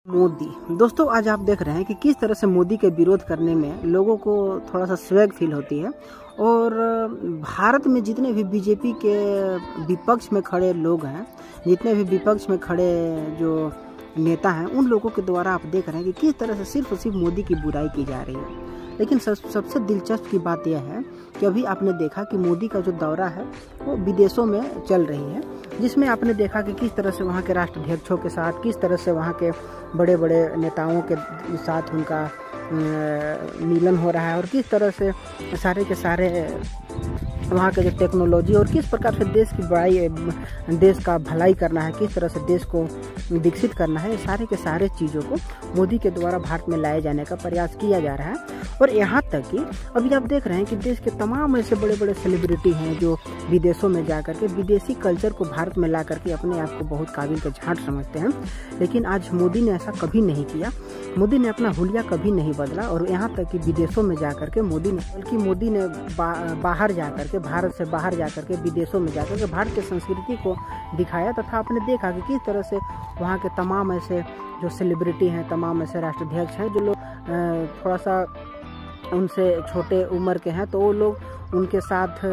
मोदी दोस्तों, आज आप देख रहे हैं कि किस तरह से मोदी के विरोध करने में लोगों को थोड़ा सा स्वैग फील होती है। और भारत में जितने भी बीजेपी के विपक्ष में खड़े लोग हैं, जितने भी विपक्ष में खड़े जो नेता हैं, उन लोगों के द्वारा आप देख रहे हैं कि किस तरह से सिर्फ मोदी की बुराई की जा रही है। लेकिन सबसे दिलचस्प की बात यह है कि अभी आपने देखा कि मोदी का जो दौरा है वो विदेशों में चल रही है, जिसमें आपने देखा कि किस तरह से वहाँ के राष्ट्राध्यक्षों के साथ, किस तरह से वहाँ के बड़े बड़े नेताओं के साथ उनका मिलन हो रहा है, और किस तरह से सारे के सारे वहाँ के जो टेक्नोलॉजी और किस प्रकार से देश की बड़ाई, देश का भलाई करना है, किस तरह से देश को विकसित करना है, ये सारे के सारे चीज़ों को मोदी के द्वारा भारत में लाए जाने का प्रयास किया जा रहा है। और यहाँ तक कि अभी आप देख रहे हैं कि देश के तमाम ऐसे बड़े बड़े सेलिब्रिटी हैं जो विदेशों में जा करके विदेशी कल्चर को भारत में ला करके अपने आप को बहुत काबिल का झांट समझते हैं। लेकिन आज मोदी ने ऐसा कभी नहीं किया। मोदी ने अपना हुलिया कभी नहीं बदला, और यहाँ तक कि विदेशों में जा करके मोदी ने बाहर जा करके, भारत से बाहर जा करके, विदेशों में जा करके भारत की संस्कृति को दिखाया। तथा आपने देखा कि किस तरह से वहाँ के तमाम ऐसे जो सेलिब्रिटी हैं, तमाम ऐसे राष्ट्राध्यक्ष हैं जो लोग थोड़ा सा उनसे छोटे उम्र के हैं, तो वो लोग उनके साथ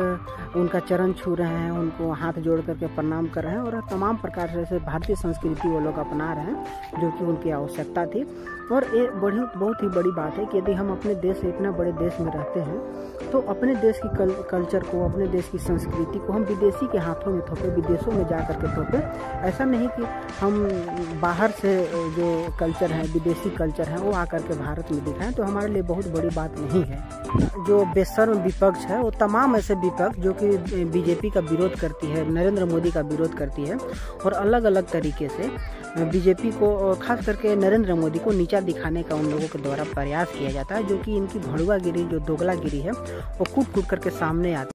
उनका चरण छू रहे हैं, उनको हाथ जोड़ करके प्रणाम कर रहे हैं, और तमाम प्रकार से भारतीय संस्कृति वो लोग अपना रहे हैं जो कि उनकी आवश्यकता थी। और ये बहुत ही बड़ी बात है कि यदि हम अपने देश से, इतना बड़े देश में रहते हैं, तो अपने देश की कल्चर को, अपने देश की संस्कृति को हम विदेशी के हाथों में थोपे, विदेशों में जा करके थोपे। ऐसा नहीं कि हम बाहर से जो कल्चर है, विदेशी कल्चर है, वो आकर के भारत में दिखाएं, तो हमारे लिए बहुत बड़ी बात नहीं है। जो बेशर्म विपक्ष है, वो तमाम ऐसे विपक्ष जो कि बीजेपी का विरोध करती है, नरेंद्र मोदी का विरोध करती है, और अलग अलग तरीके से बीजेपी को, खास करके नरेंद्र मोदी को नीचा दिखाने का उन लोगों के द्वारा प्रयास किया जाता है, जो कि इनकी भड़ुआगिरी, जो दोगलागिरी है, वो कूट कूट करके सामने आती है।